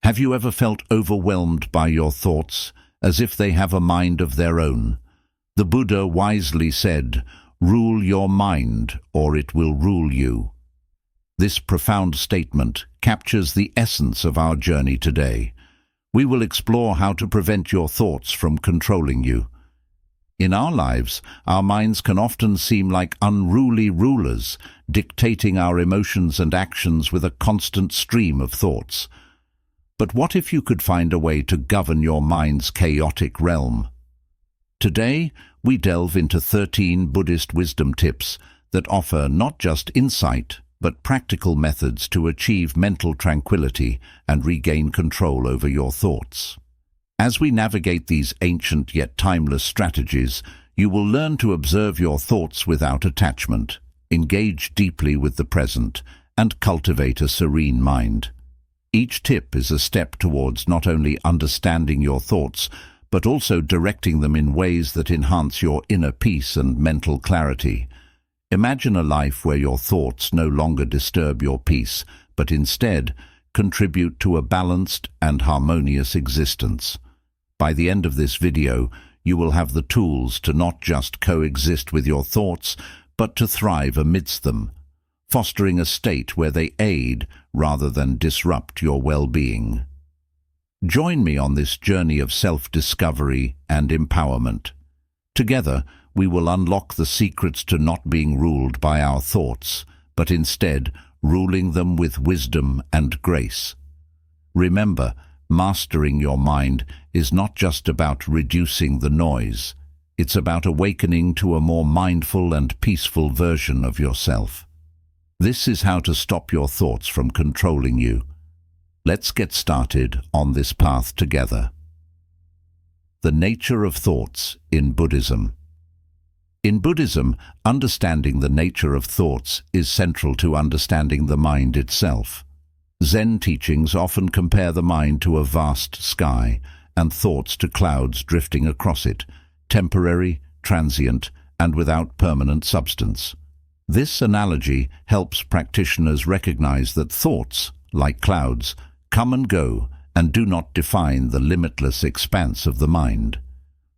Have you ever felt overwhelmed by your thoughts, as if they have a mind of their own? The Buddha wisely said, "Rule your mind, or it will rule you." This profound statement captures the essence of our journey today. We will explore how to prevent your thoughts from controlling you. In our lives, our minds can often seem like unruly rulers, dictating our emotions and actions with a constant stream of thoughts. But what if you could find a way to govern your mind's chaotic realm? Today, we delve into 13 Buddhist wisdom tips that offer not just insight, but practical methods to achieve mental tranquility and regain control over your thoughts. As we navigate these ancient yet timeless strategies, you will learn to observe your thoughts without attachment, engage deeply with the present, and cultivate a serene mind. Each tip is a step towards not only understanding your thoughts, but also directing them in ways that enhance your inner peace and mental clarity. Imagine a life where your thoughts no longer disturb your peace, but instead contribute to a balanced and harmonious existence. By the end of this video, you will have the tools to not just coexist with your thoughts, but to thrive amidst them, fostering a state where they aid rather than disrupt your well-being. Join me on this journey of self-discovery and empowerment. Together, we will unlock the secrets to not being ruled by our thoughts, but instead ruling them with wisdom and grace. Remember, mastering your mind is not just about reducing the noise. It's about awakening to a more mindful and peaceful version of yourself. This is how to stop your thoughts from controlling you. Let's get started on this path together. The nature of thoughts in Buddhism. In Buddhism, understanding the nature of thoughts is central to understanding the mind itself. Zen teachings often compare the mind to a vast sky and thoughts to clouds drifting across it, temporary, transient, and without permanent substance. This analogy helps practitioners recognize that thoughts, like clouds, come and go and do not define the limitless expanse of the mind.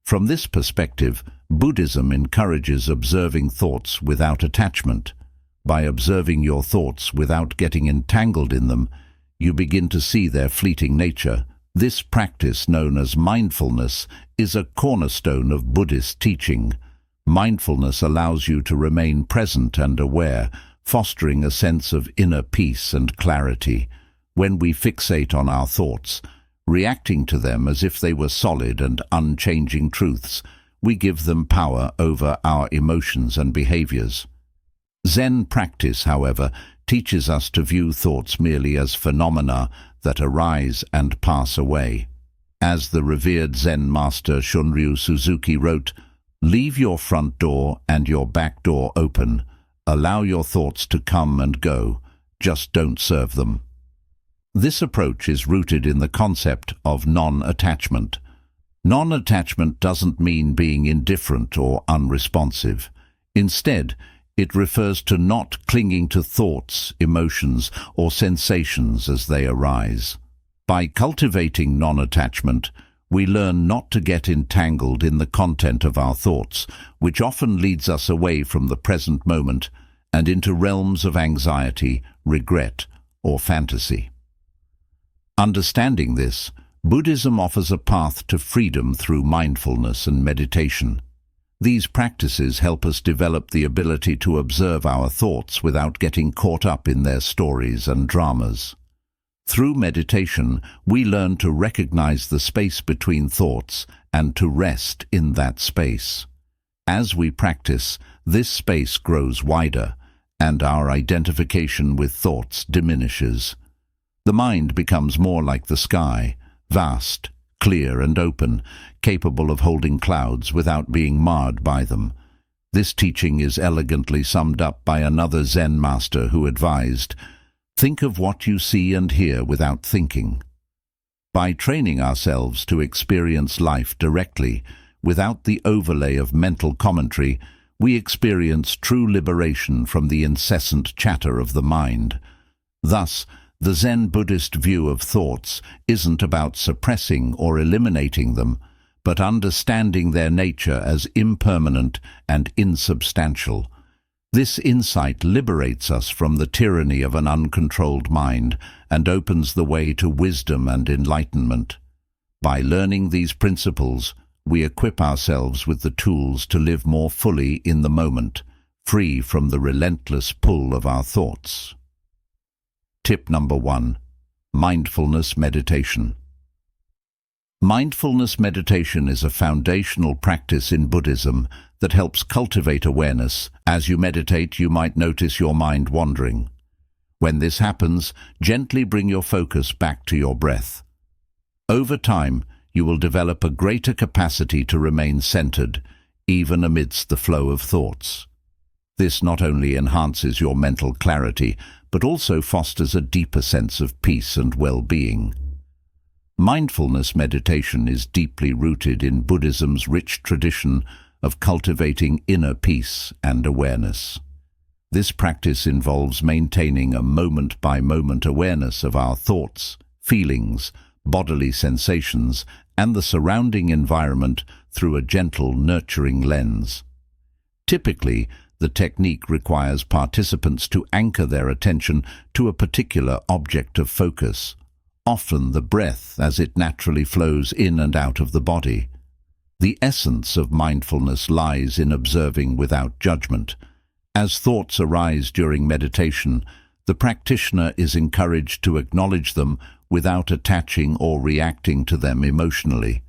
From this perspective, Buddhism encourages observing thoughts without attachment. By observing your thoughts without getting entangled in them, you begin to see their fleeting nature. This practice, known as mindfulness, is a cornerstone of Buddhist teaching. Mindfulness allows you to remain present and aware, fostering a sense of inner peace and clarity. When we fixate on our thoughts, reacting to them as if they were solid and unchanging truths, we give them power over our emotions and behaviors. Zen practice, however, teaches us to view thoughts merely as phenomena that arise and pass away. As the revered Zen master Shunryu Suzuki wrote, "Leave your front door and your back door open. Allow your thoughts to come and go. Just don't serve them." This approach is rooted in the concept of non-attachment. Non-attachment doesn't mean being indifferent or unresponsive. Instead, it refers to not clinging to thoughts, emotions, or sensations as they arise. By cultivating non-attachment, we learn not to get entangled in the content of our thoughts, which often leads us away from the present moment and into realms of anxiety, regret, or fantasy. Understanding this, Buddhism offers a path to freedom through mindfulness and meditation. These practices help us develop the ability to observe our thoughts without getting caught up in their stories and dramas. Through meditation, we learn to recognize the space between thoughts and to rest in that space. As we practice, this space grows wider, and our identification with thoughts diminishes. The mind becomes more like the sky, vast, clear and open, capable of holding clouds without being marred by them. This teaching is elegantly summed up by another Zen master who advised, "Think of what you see and hear without thinking." By training ourselves to experience life directly, without the overlay of mental commentary, we experience true liberation from the incessant chatter of the mind. Thus, The Zen Buddhist view of thoughts isn't about suppressing or eliminating them, but understanding their nature as impermanent and insubstantial. This insight liberates us from the tyranny of an uncontrolled mind and opens the way to wisdom and enlightenment. By learning these principles, we equip ourselves with the tools to live more fully in the moment, free from the relentless pull of our thoughts. Tip number 1. Mindfulness meditation. Mindfulness meditation is a foundational practice in Buddhism that helps cultivate awareness. As you meditate, you might notice your mind wandering. When this happens, gently bring your focus back to your breath. Over time, you will develop a greater capacity to remain centered, even amidst the flow of thoughts. This not only enhances your mental clarity, but also fosters a deeper sense of peace and well-being. Mindfulness meditation is deeply rooted in Buddhism's rich tradition of cultivating inner peace and awareness. This practice involves maintaining a moment-by-moment awareness of our thoughts, feelings, bodily sensations, and the surrounding environment through a gentle, nurturing lens. Typically, the technique requires participants to anchor their attention to a particular object of focus, often the breath as it naturally flows in and out of the body. The essence of mindfulness lies in observing without judgment. As thoughts arise during meditation, the practitioner is encouraged to acknowledge them without attaching or reacting to them emotionally.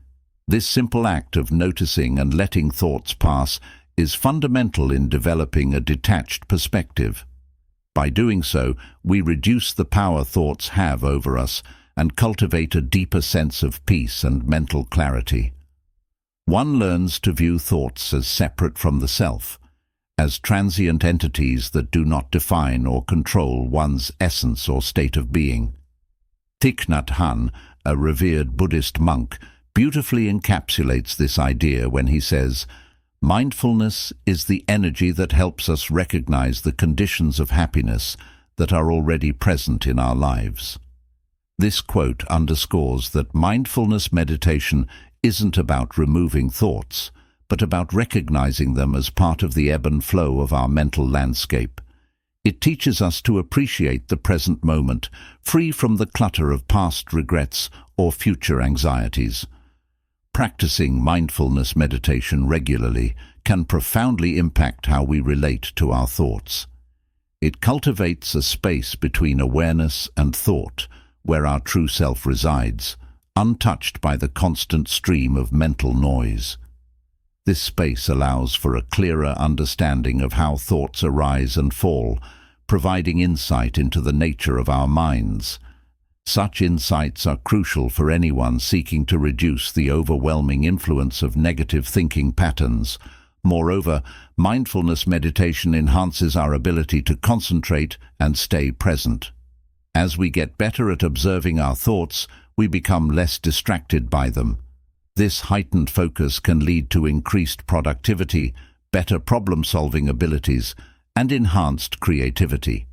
This simple act of noticing and letting thoughts pass is fundamental in developing a detached perspective. By doing so, we reduce the power thoughts have over us and cultivate a deeper sense of peace and mental clarity. One learns to view thoughts as separate from the self, as transient entities that do not define or control one's essence or state of being. Thich Nhat Hanh, a revered Buddhist monk, beautifully encapsulates this idea when he says, "Mindfulness is the energy that helps us recognize the conditions of happiness that are already present in our lives." This quote underscores that mindfulness meditation isn't about removing thoughts, but about recognizing them as part of the ebb and flow of our mental landscape. It teaches us to appreciate the present moment, free from the clutter of past regrets or future anxieties. Practicing mindfulness meditation regularly can profoundly impact how we relate to our thoughts. It cultivates a space between awareness and thought, where our true self resides, untouched by the constant stream of mental noise. This space allows for a clearer understanding of how thoughts arise and fall, providing insight into the nature of our minds. Such insights are crucial for anyone seeking to reduce the overwhelming influence of negative thinking patterns. Moreover, mindfulness meditation enhances our ability to concentrate and stay present. As we get better at observing our thoughts, we become less distracted by them. This heightened focus can lead to increased productivity, better problem-solving abilities, and enhanced creativity.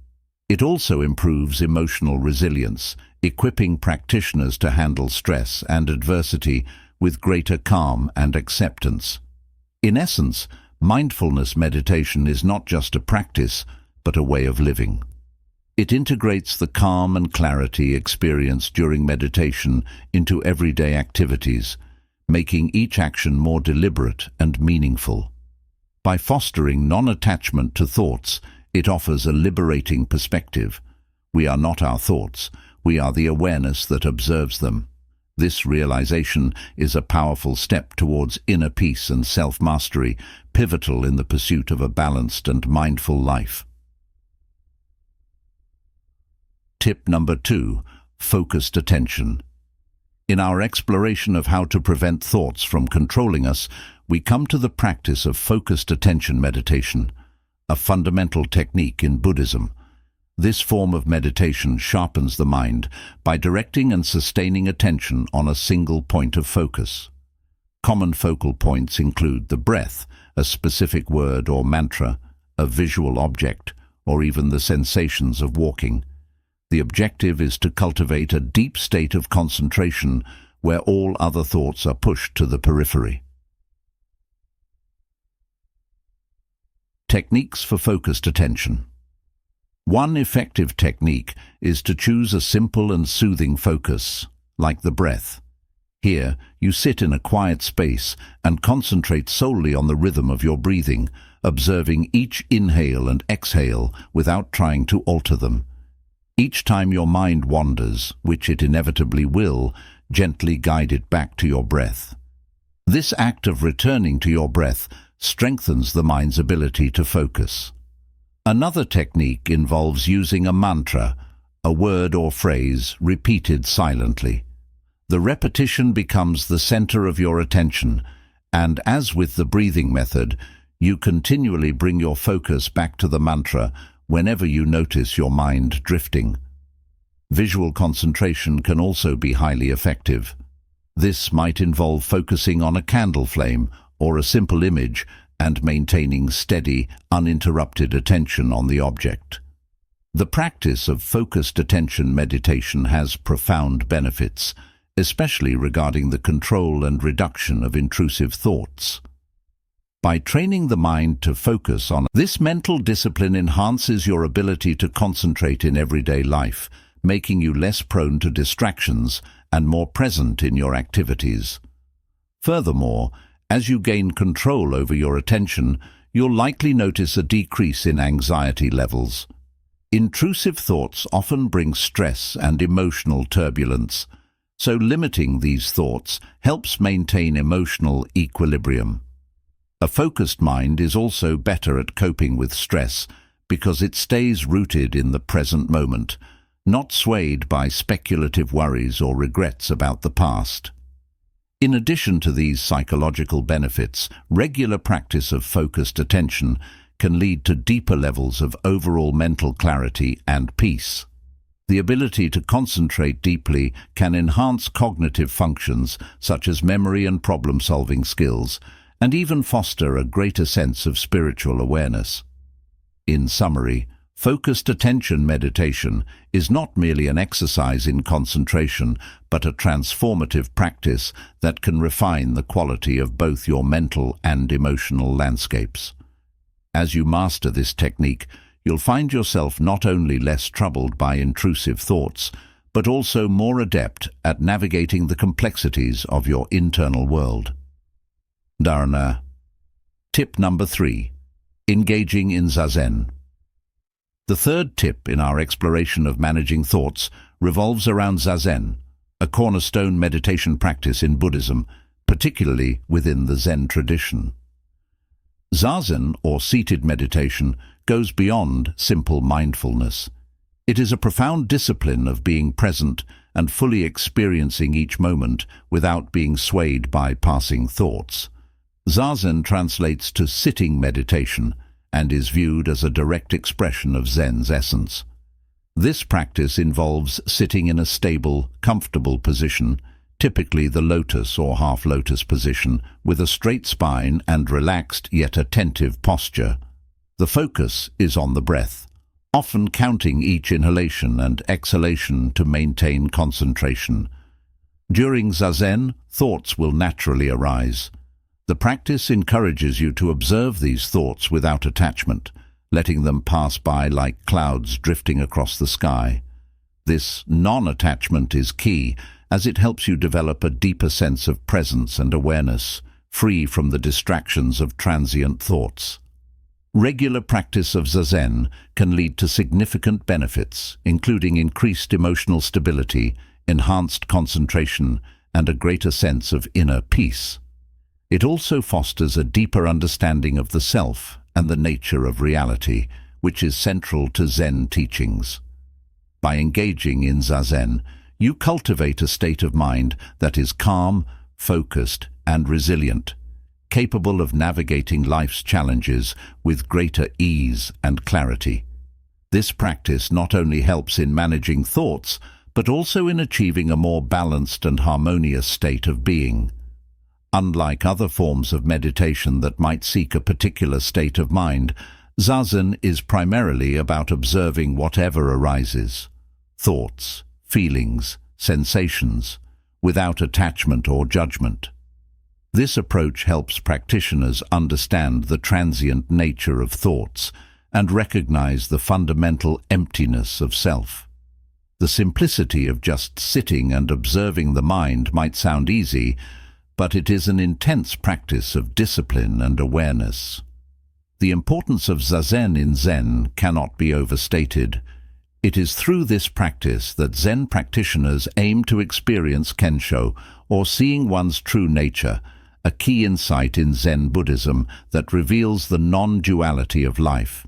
It also improves emotional resilience, equipping practitioners to handle stress and adversity with greater calm and acceptance. In essence, mindfulness meditation is not just a practice, but a way of living. It integrates the calm and clarity experienced during meditation into everyday activities, making each action more deliberate and meaningful. By fostering non-attachment to thoughts, it offers a liberating perspective. We are not our thoughts, we are the awareness that observes them. This realization is a powerful step towards inner peace and self-mastery, pivotal in the pursuit of a balanced and mindful life. Tip number 2. Focused attention. In our exploration of how to prevent thoughts from controlling us, we come to the practice of focused attention meditation, a fundamental technique in Buddhism. This form of meditation sharpens the mind by directing and sustaining attention on a single point of focus. Common focal points include the breath, a specific word or mantra, a visual object, or even the sensations of walking. The objective is to cultivate a deep state of concentration where all other thoughts are pushed to the periphery. Techniques for focused attention. One effective technique is to choose a simple and soothing focus, like the breath. Here, you sit in a quiet space and concentrate solely on the rhythm of your breathing, observing each inhale and exhale without trying to alter them. Each time your mind wanders, which it inevitably will, gently guide it back to your breath. This act of returning to your breath strengthens the mind's ability to focus. Another technique involves using a mantra, a word or phrase repeated silently. The repetition becomes the center of your attention, and as with the breathing method, you continually bring your focus back to the mantra whenever you notice your mind drifting. Visual concentration can also be highly effective. This might involve focusing on a candle flame or a simple image and maintaining steady, uninterrupted attention on the object. The practice of focused attention meditation has profound benefits, especially regarding the control and reduction of intrusive thoughts. By training the mind to focus on this mental discipline enhances your ability to concentrate in everyday life, making you less prone to distractions and more present in your activities. Furthermore, as you gain control over your attention, you'll likely notice a decrease in anxiety levels. Intrusive thoughts often bring stress and emotional turbulence, so limiting these thoughts helps maintain emotional equilibrium. A focused mind is also better at coping with stress because it stays rooted in the present moment, not swayed by speculative worries or regrets about the past. In addition to these psychological benefits, regular practice of focused attention can lead to deeper levels of overall mental clarity and peace. The ability to concentrate deeply can enhance cognitive functions such as memory and problem-solving skills, and even foster a greater sense of spiritual awareness. In summary, focused attention meditation is not merely an exercise in concentration, but a transformative practice that can refine the quality of both your mental and emotional landscapes. As you master this technique, you'll find yourself not only less troubled by intrusive thoughts, but also more adept at navigating the complexities of your internal world. Dharana. Tip number 3. Engaging in Zazen. The third tip in our exploration of managing thoughts revolves around Zazen, a cornerstone meditation practice in Buddhism, particularly within the Zen tradition. Zazen, or seated meditation, goes beyond simple mindfulness. It is a profound discipline of being present and fully experiencing each moment without being swayed by passing thoughts. Zazen translates to sitting meditation and is viewed as a direct expression of Zen's essence. This practice involves sitting in a stable, comfortable position, typically the lotus or half-lotus position, with a straight spine and relaxed yet attentive posture. The focus is on the breath, often counting each inhalation and exhalation to maintain concentration. During Zazen, thoughts will naturally arise. The practice encourages you to observe these thoughts without attachment, letting them pass by like clouds drifting across the sky. This non-attachment is key, as it helps you develop a deeper sense of presence and awareness, free from the distractions of transient thoughts. Regular practice of Zazen can lead to significant benefits, including increased emotional stability, enhanced concentration, and a greater sense of inner peace. It also fosters a deeper understanding of the self and the nature of reality, which is central to Zen teachings. By engaging in Zazen, you cultivate a state of mind that is calm, focused, and resilient, capable of navigating life's challenges with greater ease and clarity. This practice not only helps in managing thoughts, but also in achieving a more balanced and harmonious state of being. Unlike other forms of meditation that might seek a particular state of mind, Zazen is primarily about observing whatever arises. thoughts, feelings, sensations, without attachment or judgment. This approach helps practitioners understand the transient nature of thoughts and recognize the fundamental emptiness of self. The simplicity of just sitting and observing the mind might sound easy, but it is an intense practice of discipline and awareness. The importance of Zazen in Zen cannot be overstated. It is through this practice that Zen practitioners aim to experience Kensho, or seeing one's true nature, a key insight in Zen Buddhism that reveals the non-duality of life.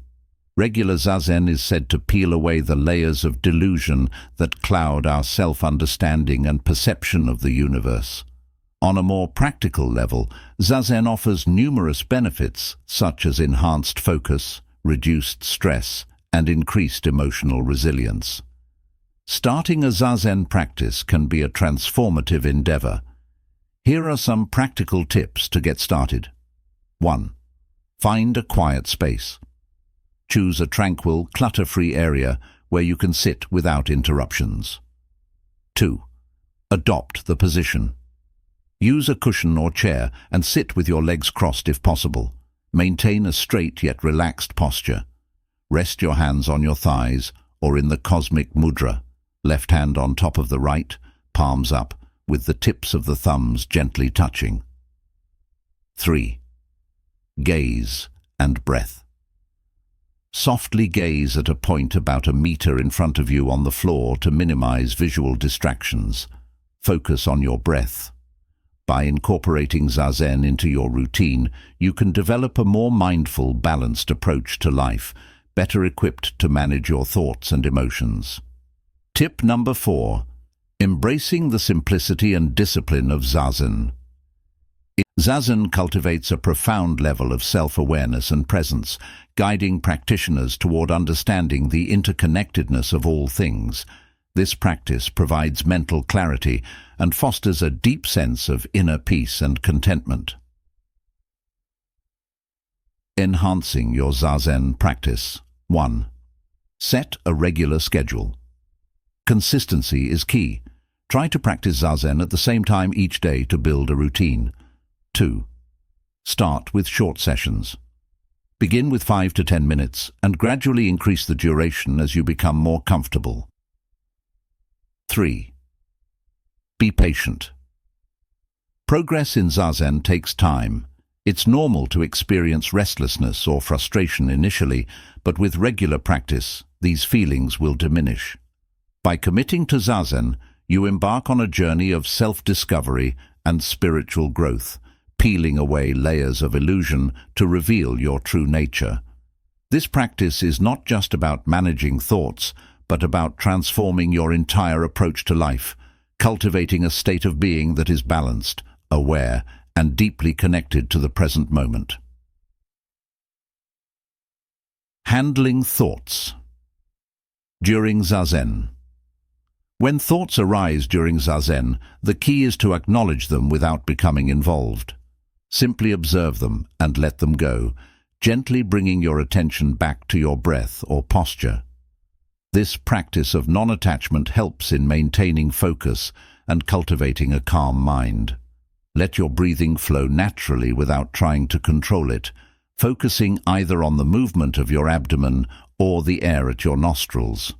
Regular Zazen is said to peel away the layers of delusion that cloud our self-understanding and perception of the universe. On a more practical level, Zazen offers numerous benefits such as enhanced focus, reduced stress, and increased emotional resilience. Starting a Zazen practice can be a transformative endeavor. Here are some practical tips to get started. 1. Find a quiet space. Choose a tranquil, clutter-free area where you can sit without interruptions. 2. Adopt the position. Use a cushion or chair and sit with your legs crossed if possible. Maintain a straight yet relaxed posture. Rest your hands on your thighs or in the cosmic mudra, left hand on top of the right, palms up, with the tips of the thumbs gently touching. 3. Gaze and breath. Softly gaze at a point about a meter in front of you on the floor to minimize visual distractions. Focus on your breath. By incorporating Zazen into your routine, you can develop a more mindful, balanced approach to life, better equipped to manage your thoughts and emotions. Tip number 4. Embracing the simplicity and discipline of Zazen. Zazen cultivates a profound level of self-awareness and presence, guiding practitioners toward understanding the interconnectedness of all things. This practice provides mental clarity and fosters a deep sense of inner peace and contentment. Enhancing your Zazen practice. 1. Set a regular schedule. Consistency is key. Try to practice Zazen at the same time each day to build a routine. 2. Start with short sessions. Begin with 5 to 10 minutes and gradually increase the duration as you become more comfortable. 3. Be patient. Progress in Zazen takes time. It's normal to experience restlessness or frustration initially, but with regular practice, these feelings will diminish. By committing to Zazen, you embark on a journey of self-discovery and spiritual growth, peeling away layers of illusion to reveal your true nature. This practice is not just about managing thoughts, but about transforming your entire approach to life, cultivating a state of being that is balanced, aware, and deeply connected to the present moment. Handling thoughts. During Zazen. When thoughts arise during Zazen, the key is to acknowledge them without becoming involved. Simply observe them and let them go, gently bringing your attention back to your breath or posture. This practice of non-attachment helps in maintaining focus and cultivating a calm mind. Let your breathing flow naturally without trying to control it, focusing either on the movement of your abdomen or the air at your nostrils.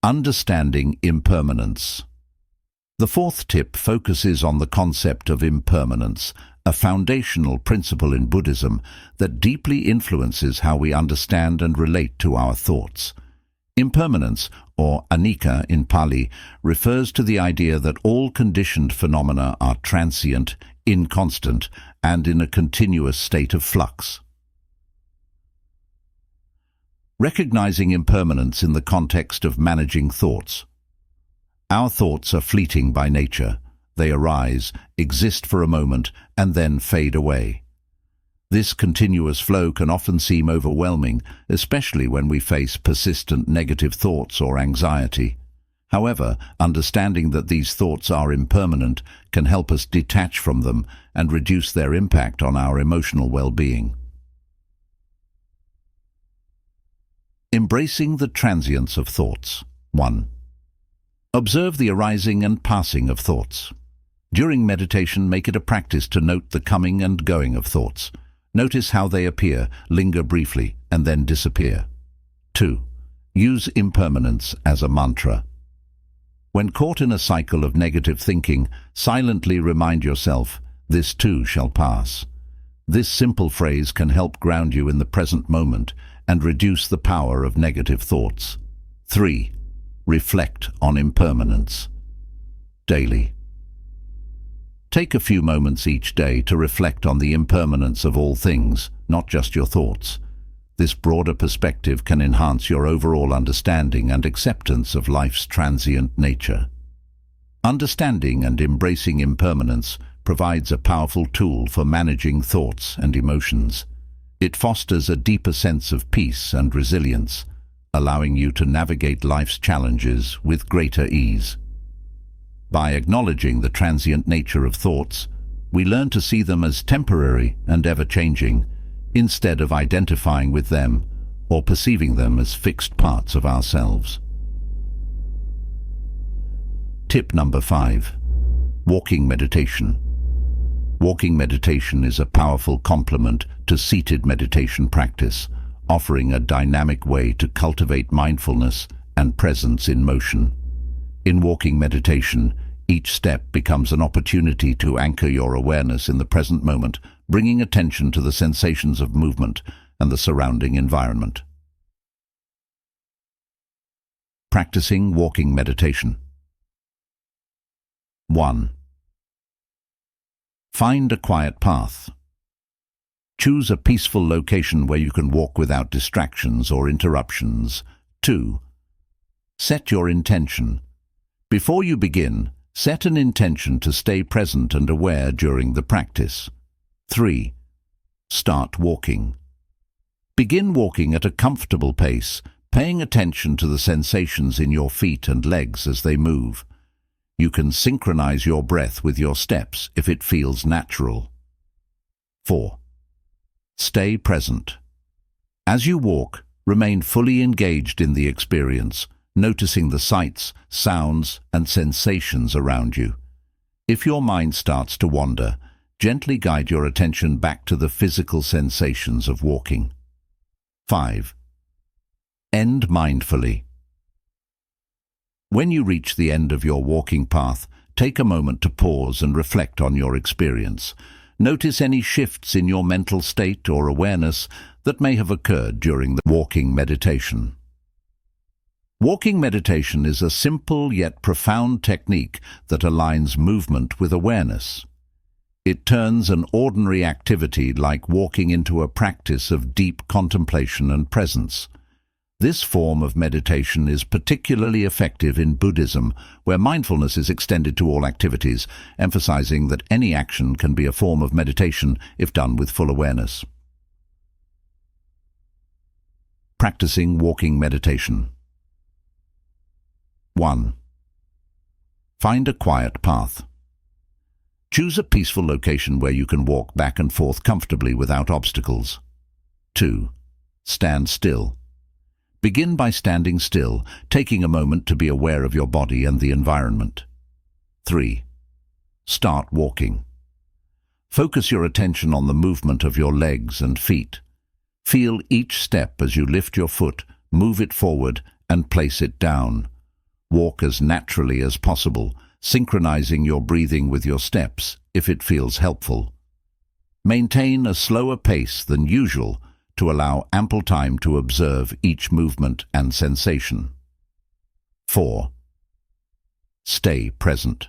Understanding impermanence. The fourth tip focuses on the concept of impermanence, a foundational principle in Buddhism that deeply influences how we understand and relate to our thoughts. Impermanence, or anicca in Pali, refers to the idea that all conditioned phenomena are transient, inconstant, and in a continuous state of flux. Recognizing impermanence in the context of managing thoughts. Our thoughts are fleeting by nature. They arise, exist for a moment, and then fade away. This continuous flow can often seem overwhelming, especially when we face persistent negative thoughts or anxiety. However, understanding that these thoughts are impermanent can help us detach from them and reduce their impact on our emotional well-being. Embracing the transience of thoughts. 1. Observe the arising and passing of thoughts. During meditation, make it a practice to note the coming and going of thoughts. Notice how they appear, linger briefly, and then disappear. 2. Use impermanence as a mantra. When caught in a cycle of negative thinking, silently remind yourself, "This too shall pass." This simple phrase can help ground you in the present moment and reduce the power of negative thoughts. 3. Reflect on impermanence. Daily. Take a few moments each day to reflect on the impermanence of all things, not just your thoughts. This broader perspective can enhance your overall understanding and acceptance of life's transient nature. Understanding and embracing impermanence provides a powerful tool for managing thoughts and emotions. It fosters a deeper sense of peace and resilience, allowing you to navigate life's challenges with greater ease. By acknowledging the transient nature of thoughts, we learn to see them as temporary and ever-changing, instead of identifying with them or perceiving them as fixed parts of ourselves. Tip number 5. Walking meditation. Walking meditation is a powerful complement to seated meditation practice, offering a dynamic way to cultivate mindfulness and presence in motion. In walking meditation, each step becomes an opportunity to anchor your awareness in the present moment, bringing attention to the sensations of movement and the surrounding environment. Practicing walking meditation. 1. Find a quiet path. Choose a peaceful location where you can walk without distractions or interruptions. 2. Set your intention. Before you begin, set an intention to stay present and aware during the practice. 3. Start walking. Begin walking at a comfortable pace, paying attention to the sensations in your feet and legs as they move. You can synchronize your breath with your steps if it feels natural. 4. Stay present. As you walk, remain fully engaged in the experience, noticing the sights, sounds, and sensations around you. If your mind starts to wander, gently guide your attention back to the physical sensations of walking. 5. End mindfully. When you reach the end of your walking path, take a moment to pause and reflect on your experience. Notice any shifts in your mental state or awareness that may have occurred during the walking meditation. Walking meditation is a simple yet profound technique that aligns movement with awareness. It turns an ordinary activity like walking into a practice of deep contemplation and presence. This form of meditation is particularly effective in Buddhism, where mindfulness is extended to all activities, emphasizing that any action can be a form of meditation if done with full awareness. Practicing walking meditation. 1. Find a quiet path. Choose a peaceful location where you can walk back and forth comfortably without obstacles. 2. Stand still. Begin by standing still, taking a moment to be aware of your body and the environment. 3. Start walking. Focus your attention on the movement of your legs and feet. Feel each step as you lift your foot, move it forward, and place it down. Walk as naturally as possible, synchronizing your breathing with your steps if it feels helpful. Maintain a slower pace than usual to allow ample time to observe each movement and sensation. 4. Stay present.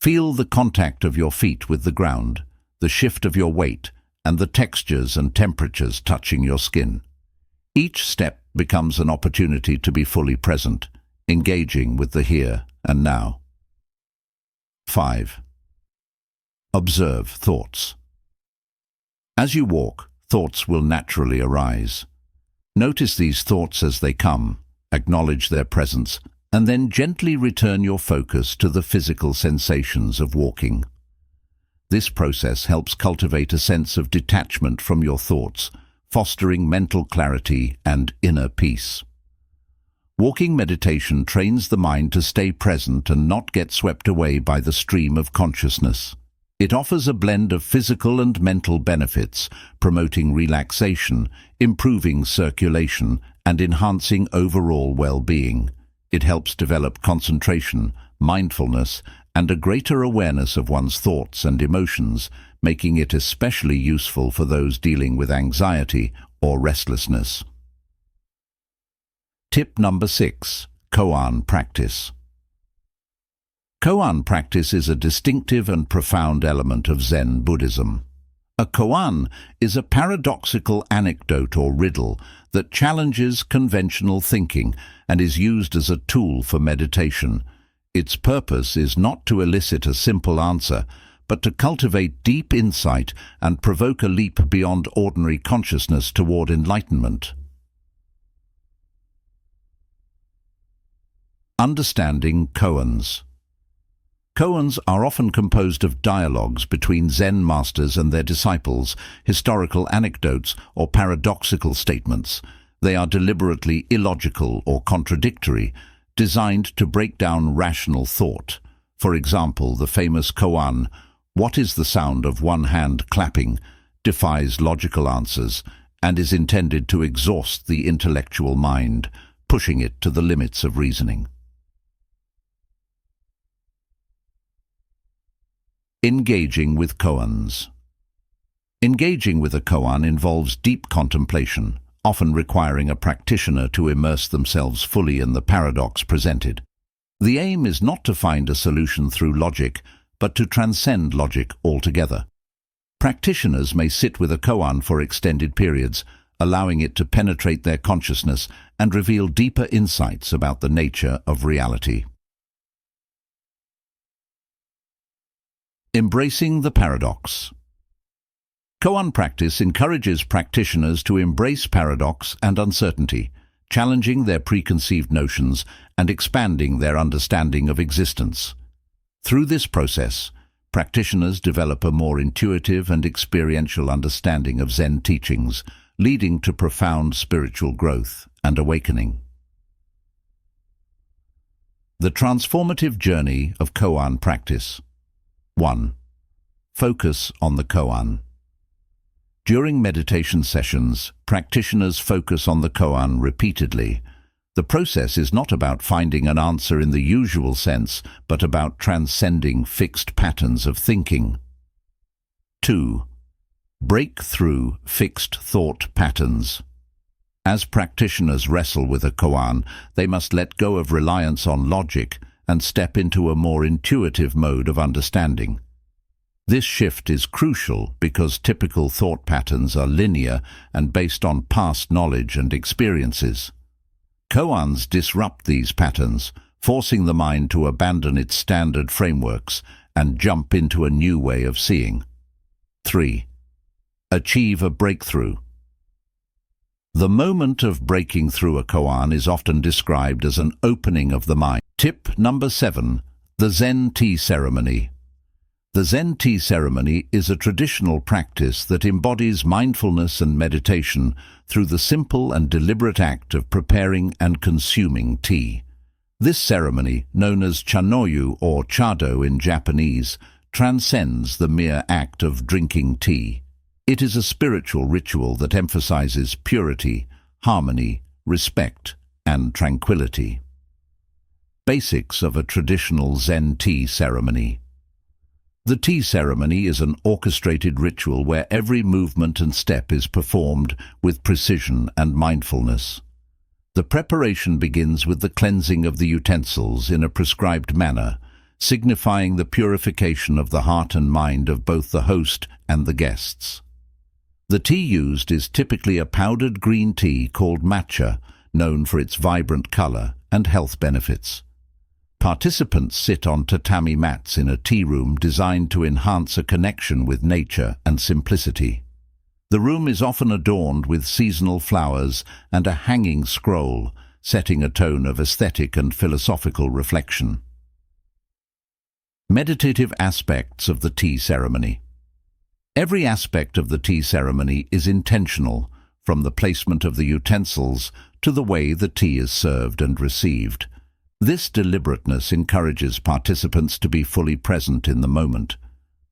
Feel the contact of your feet with the ground, the shift of your weight, and the textures and temperatures touching your skin. Each step becomes an opportunity to be fully present, engaging with the here and now. 5. Observe thoughts. As you walk, thoughts will naturally arise. Notice these thoughts as they come, acknowledge their presence, and then gently return your focus to the physical sensations of walking. This process helps cultivate a sense of detachment from your thoughts, fostering mental clarity and inner peace. Walking meditation trains the mind to stay present and not get swept away by the stream of consciousness. It offers a blend of physical and mental benefits, promoting relaxation, improving circulation, and enhancing overall well-being. It helps develop concentration, mindfulness, and a greater awareness of one's thoughts and emotions, making it especially useful for those dealing with anxiety or restlessness. Tip number 6. Koan practice. Koan practice is a distinctive and profound element of Zen Buddhism. A koan is a paradoxical anecdote or riddle that challenges conventional thinking and is used as a tool for meditation. Its purpose is not to elicit a simple answer, but to cultivate deep insight and provoke a leap beyond ordinary consciousness toward enlightenment. Understanding koans. Koans are often composed of dialogues between Zen masters and their disciples, historical anecdotes, or paradoxical statements. They are deliberately illogical or contradictory, designed to break down rational thought. For example, the famous koan, "What is the sound of one hand clapping?" defies logical answers and is intended to exhaust the intellectual mind, pushing it to the limits of reasoning. Engaging with koans. Engaging with a koan involves deep contemplation, often requiring a practitioner to immerse themselves fully in the paradox presented. The aim is not to find a solution through logic, but to transcend logic altogether. Practitioners may sit with a koan for extended periods, allowing it to penetrate their consciousness and reveal deeper insights about the nature of reality. Embracing the paradox. Koan practice encourages practitioners to embrace paradox and uncertainty, challenging their preconceived notions and expanding their understanding of existence. Through this process, practitioners develop a more intuitive and experiential understanding of Zen teachings, leading to profound spiritual growth and awakening. The transformative journey of koan practice. 1. Focus on the koan. During meditation sessions, practitioners focus on the koan repeatedly. The process is not about finding an answer in the usual sense, but about transcending fixed patterns of thinking. 2. Break through fixed thought patterns. As practitioners wrestle with a koan, they must let go of reliance on logic and step into a more intuitive mode of understanding. This shift is crucial because typical thought patterns are linear and based on past knowledge and experiences. Koans disrupt these patterns, forcing the mind to abandon its standard frameworks and jump into a new way of seeing. 3. Achieve a breakthrough. The moment of breaking through a koan is often described as an opening of the mind. Tip number 7. The Zen tea ceremony. The Zen tea ceremony is a traditional practice that embodies mindfulness and meditation through the simple and deliberate act of preparing and consuming tea. This ceremony, known as chanoyu or chado in Japanese, transcends the mere act of drinking tea. It is a spiritual ritual that emphasizes purity, harmony, respect, and tranquility. Basics of a traditional Zen tea ceremony. The tea ceremony is an orchestrated ritual where every movement and step is performed with precision and mindfulness. The preparation begins with the cleansing of the utensils in a prescribed manner, signifying the purification of the heart and mind of both the host and the guests. The tea used is typically a powdered green tea called matcha, known for its vibrant color and health benefits. Participants sit on tatami mats in a tea room designed to enhance a connection with nature and simplicity. The room is often adorned with seasonal flowers and a hanging scroll, setting a tone of aesthetic and philosophical reflection. Meditative aspects of the tea ceremony. Every aspect of the tea ceremony is intentional, from the placement of the utensils to the way the tea is served and received. This deliberateness encourages participants to be fully present in the moment.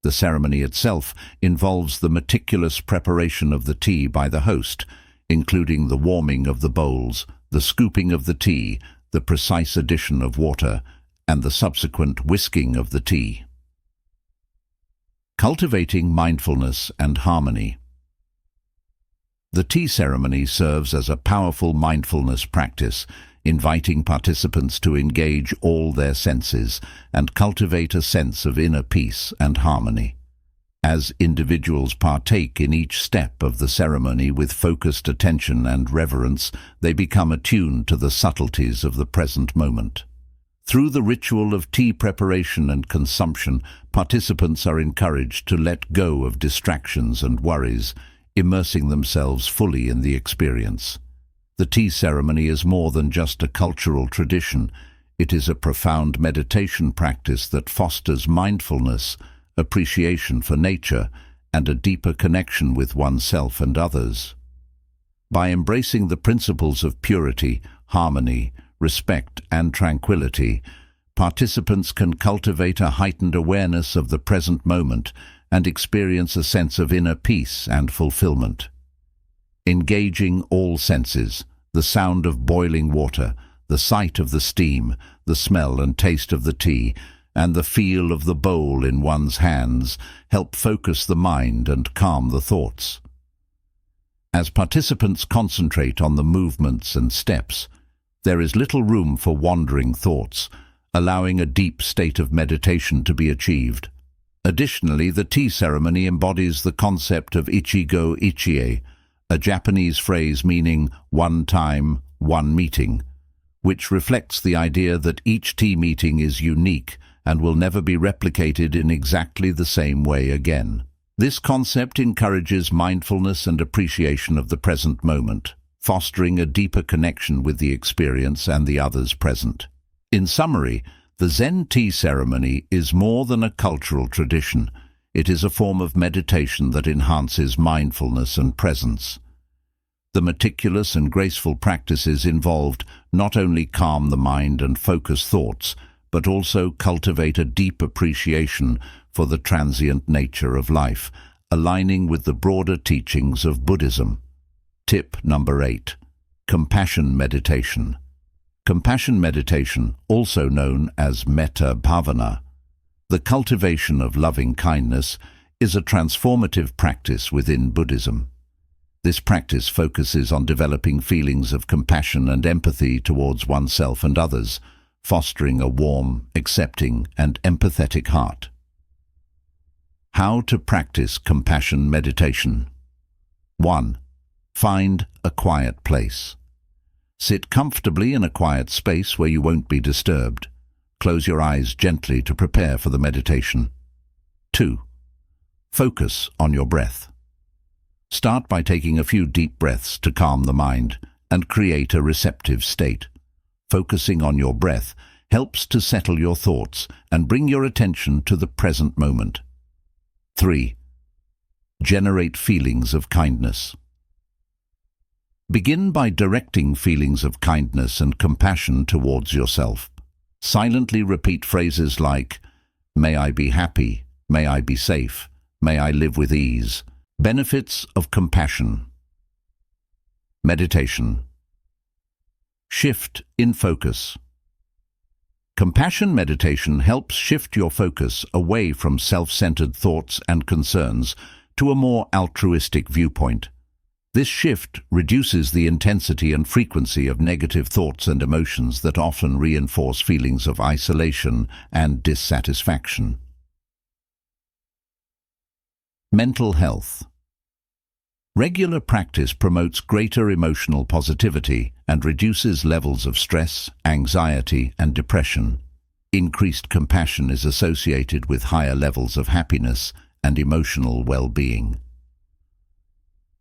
The ceremony itself involves the meticulous preparation of the tea by the host, including the warming of the bowls, the scooping of the tea, the precise addition of water, and the subsequent whisking of the tea. Cultivating mindfulness and harmony. The tea ceremony serves as a powerful mindfulness practice, inviting participants to engage all their senses and cultivate a sense of inner peace and harmony. As individuals partake in each step of the ceremony with focused attention and reverence, they become attuned to the subtleties of the present moment. Through the ritual of tea preparation and consumption, participants are encouraged to let go of distractions and worries, immersing themselves fully in the experience. The tea ceremony is more than just a cultural tradition. It is a profound meditation practice that fosters mindfulness, appreciation for nature, and a deeper connection with oneself and others. By embracing the principles of purity, harmony, respect, and tranquility, participants can cultivate a heightened awareness of the present moment and experience a sense of inner peace and fulfillment. Engaging all senses, the sound of boiling water, the sight of the steam, the smell and taste of the tea, and the feel of the bowl in one's hands help focus the mind and calm the thoughts. As participants concentrate on the movements and steps, there is little room for wandering thoughts, allowing a deep state of meditation to be achieved. Additionally, the tea ceremony embodies the concept of ichigo ichie, a Japanese phrase meaning one time, one meeting, which reflects the idea that each tea meeting is unique and will never be replicated in exactly the same way again. This concept encourages mindfulness and appreciation of the present moment, fostering a deeper connection with the experience and the others present. In summary, the Zen tea ceremony is more than a cultural tradition. It is a form of meditation that enhances mindfulness and presence. The meticulous and graceful practices involved not only calm the mind and focus thoughts, but also cultivate a deep appreciation for the transient nature of life, aligning with the broader teachings of Buddhism. Tip number 8. Compassion meditation. Compassion meditation, also known as metta bhavana, the cultivation of loving kindness, is a transformative practice within Buddhism. This practice focuses on developing feelings of compassion and empathy towards oneself and others, fostering a warm, accepting, and empathetic heart. How to practice compassion meditation. 1. Find a quiet place. Sit comfortably in a quiet space where you won't be disturbed. Close your eyes gently to prepare for the meditation. 2. Focus on your breath. Start by taking a few deep breaths to calm the mind and create a receptive state. Focusing on your breath helps to settle your thoughts and bring your attention to the present moment. 3. Generate feelings of kindness. Begin by directing feelings of kindness and compassion towards yourself. Silently repeat phrases like, "May I be happy, may I be safe, may I live with ease." Benefits of compassion. Meditation. Shift in focus. Compassion meditation helps shift your focus away from self-centered thoughts and concerns to a more altruistic viewpoint. This shift reduces the intensity and frequency of negative thoughts and emotions that often reinforce feelings of isolation and dissatisfaction. Mental health. Regular practice promotes greater emotional positivity and reduces levels of stress, anxiety, and depression. Increased compassion is associated with higher levels of happiness and emotional well-being.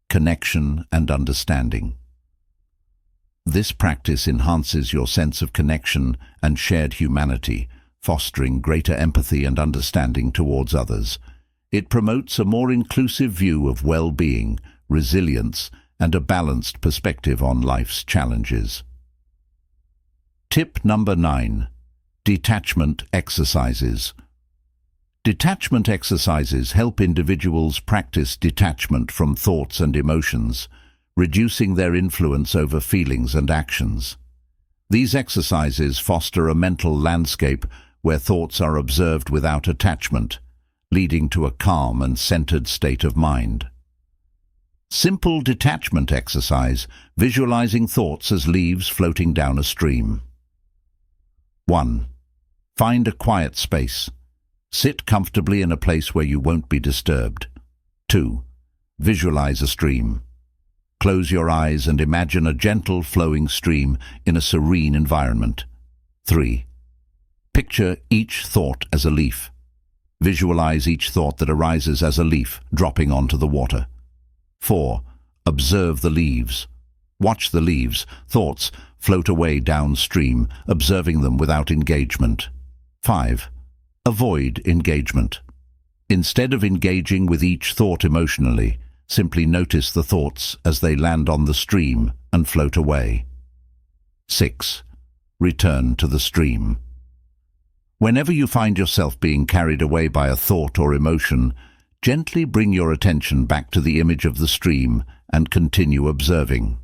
Connection and understanding. This practice enhances your sense of connection and shared humanity, fostering greater empathy and understanding towards others. It promotes a more inclusive view of well-being, resilience, and a balanced perspective on life's challenges. Tip number 9. Detachment exercises. Detachment exercises help individuals practice detachment from thoughts and emotions, reducing their influence over feelings and actions. These exercises foster a mental landscape where thoughts are observed without attachment, leading to a calm and centered state of mind. Simple detachment exercise, visualizing thoughts as leaves floating down a stream. 1. Find a quiet space. Sit comfortably in a place where you won't be disturbed. 2. Visualize a stream. Close your eyes and imagine a gentle flowing stream in a serene environment. 3. Picture each thought as a leaf. Visualize each thought that arises as a leaf dropping onto the water. 4. Observe the leaves. Watch the leaves, thoughts, float away downstream, observing them without engagement. 5. Avoid engagement. Instead of engaging with each thought emotionally, simply notice the thoughts as they land on the stream and float away. 6. Return to the stream. Whenever you find yourself being carried away by a thought or emotion, gently bring your attention back to the image of the stream and continue observing.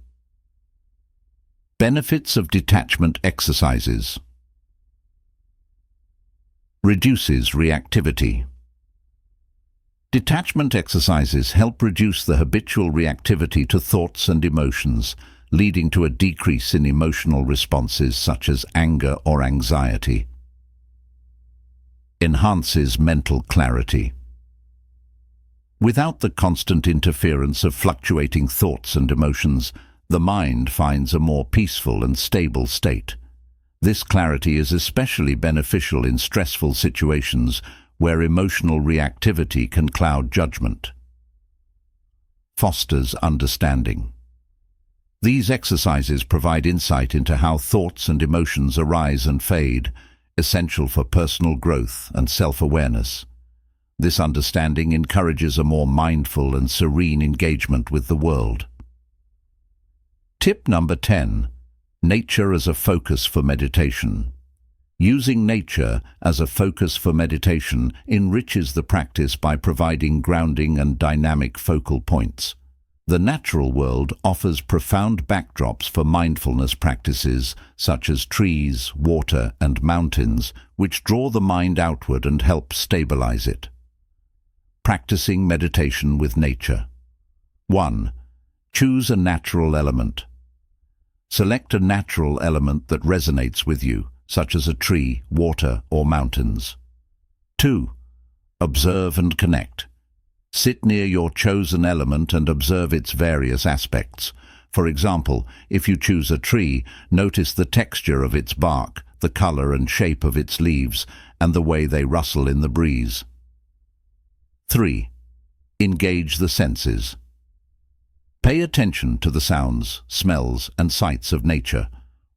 Benefits of detachment exercises. Reduces reactivity. Detachment exercises help reduce the habitual reactivity to thoughts and emotions, leading to a decrease in emotional responses such as anger or anxiety. Enhances mental clarity. Without the constant interference of fluctuating thoughts and emotions, the mind finds a more peaceful and stable state. This clarity is especially beneficial in stressful situations where emotional reactivity can cloud judgment. Fosters understanding. These exercises provide insight into how thoughts and emotions arise and fade, essential for personal growth and self-awareness. This understanding encourages a more mindful and serene engagement with the world. Tip number 10. Nature as a focus for meditation. Using nature as a focus for meditation enriches the practice by providing grounding and dynamic focal points. The natural world offers profound backdrops for mindfulness practices such as trees, water, and mountains, which draw the mind outward and help stabilize it. Practicing meditation with nature. 1. Choose a natural element. Select a natural element that resonates with you, such as a tree, water, or mountains. 2. Observe and connect. Sit near your chosen element and observe its various aspects. For example, if you choose a tree, notice the texture of its bark, the color and shape of its leaves, and the way they rustle in the breeze. 3. Engage the senses. Pay attention to the sounds, smells, and sights of nature.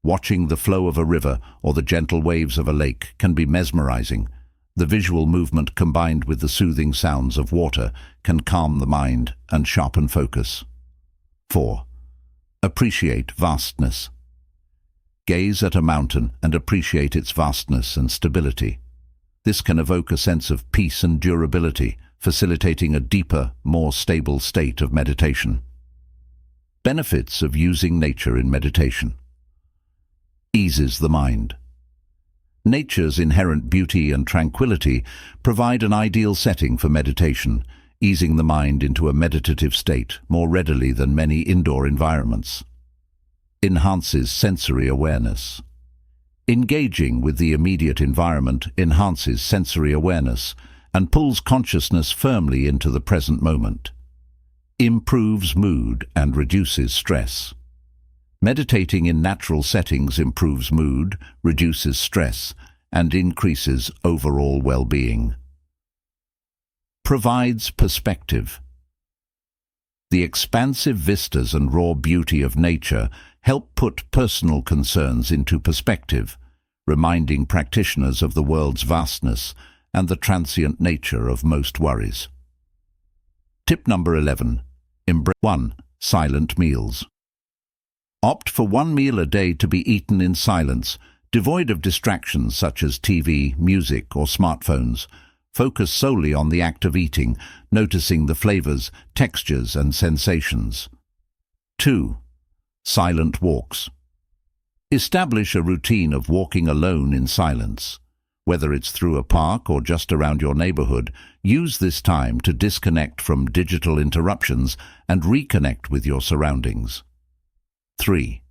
Watching the flow of a river or the gentle waves of a lake can be mesmerizing. The visual movement combined with the soothing sounds of water can calm the mind and sharpen focus. 4. Appreciate vastness. Gaze at a mountain and appreciate its vastness and stability. This can evoke a sense of peace and durability, facilitating a deeper, more stable state of meditation. Benefits of using nature in meditation. Eases the mind. Nature's inherent beauty and tranquility provide an ideal setting for meditation, easing the mind into a meditative state more readily than many indoor environments. Enhances sensory awareness. Engaging with the immediate environment enhances sensory awareness and pulls consciousness firmly into the present moment. Improves mood and reduces stress. Meditating in natural settings improves mood, reduces stress, and increases overall well-being. Provides perspective. The expansive vistas and raw beauty of nature help put personal concerns into perspective, reminding practitioners of the world's vastness and the transient nature of most worries. Tip number 11. 1. Silent meals. Opt for one meal a day to be eaten in silence, devoid of distractions such as TV, music, or smartphones. Focus solely on the act of eating, noticing the flavors, textures, and sensations. 2. Silent walks. Establish a routine of walking alone in silence. Whether it's through a park or just around your neighborhood, use this time to disconnect from digital interruptions and reconnect with your surroundings. 3.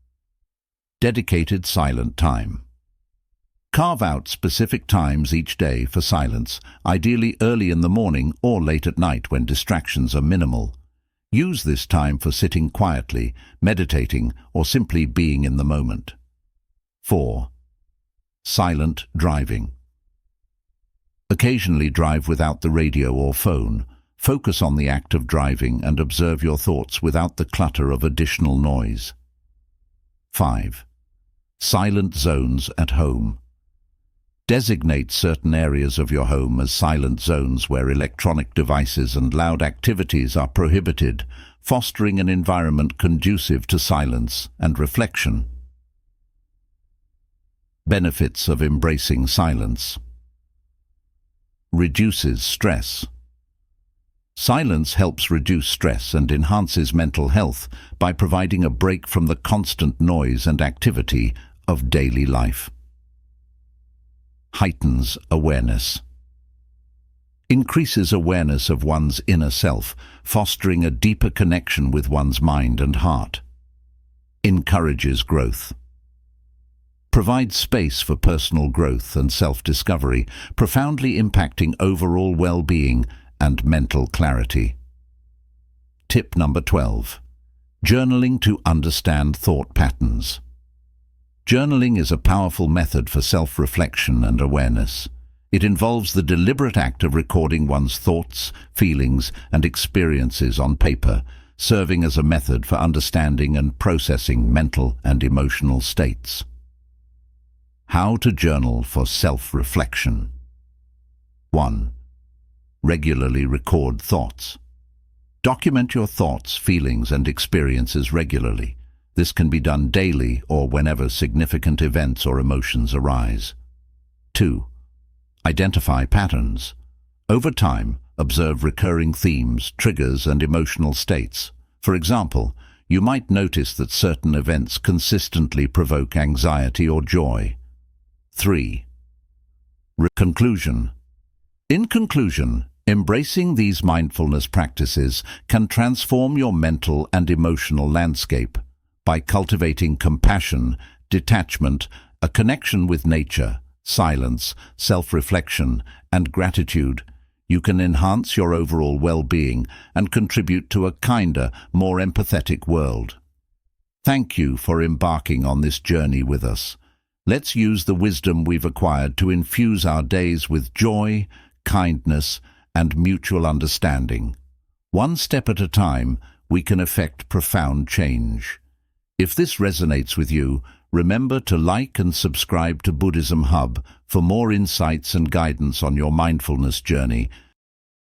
Dedicated silent time. Carve out specific times each day for silence, ideally early in the morning or late at night when distractions are minimal. Use this time for sitting quietly, meditating, or simply being in the moment. 4. Silent driving. Occasionally drive without the radio or phone. Focus on the act of driving and observe your thoughts without the clutter of additional noise. 5. Silent zones at home. Designate certain areas of your home as silent zones where electronic devices and loud activities are prohibited, fostering an environment conducive to silence and reflection. Benefits of embracing silence. Reduces stress. Silence helps reduce stress and enhances mental health by providing a break from the constant noise and activity of daily life. Heightens awareness. Increases awareness of one's inner self, fostering a deeper connection with one's mind and heart. Encourages growth. Provides space for personal growth and self-discovery, profoundly impacting overall well-being and mental clarity. Tip number 12. Journaling to understand thought patterns. Journaling is a powerful method for self-reflection and awareness. It involves the deliberate act of recording one's thoughts, feelings, and experiences on paper, serving as a method for understanding and processing mental and emotional states. How to journal for self-reflection. 1. Regularly record thoughts. Document your thoughts, feelings, and experiences regularly. This can be done daily or whenever significant events or emotions arise. 2. Identify patterns. Over time, observe recurring themes, triggers, and emotional states. For example, you might notice that certain events consistently provoke anxiety or joy. 3. Conclusion. In conclusion, embracing these mindfulness practices can transform your mental and emotional landscape. By cultivating compassion, detachment, a connection with nature, silence, self-reflection, and gratitude, you can enhance your overall well-being and contribute to a kinder, more empathetic world. Thank you for embarking on this journey with us. Let's use the wisdom we've acquired to infuse our days with joy, kindness, and mutual understanding. One step at a time, we can effect profound change. If this resonates with you, remember to like and subscribe to Buddhism Hub for more insights and guidance on your mindfulness journey.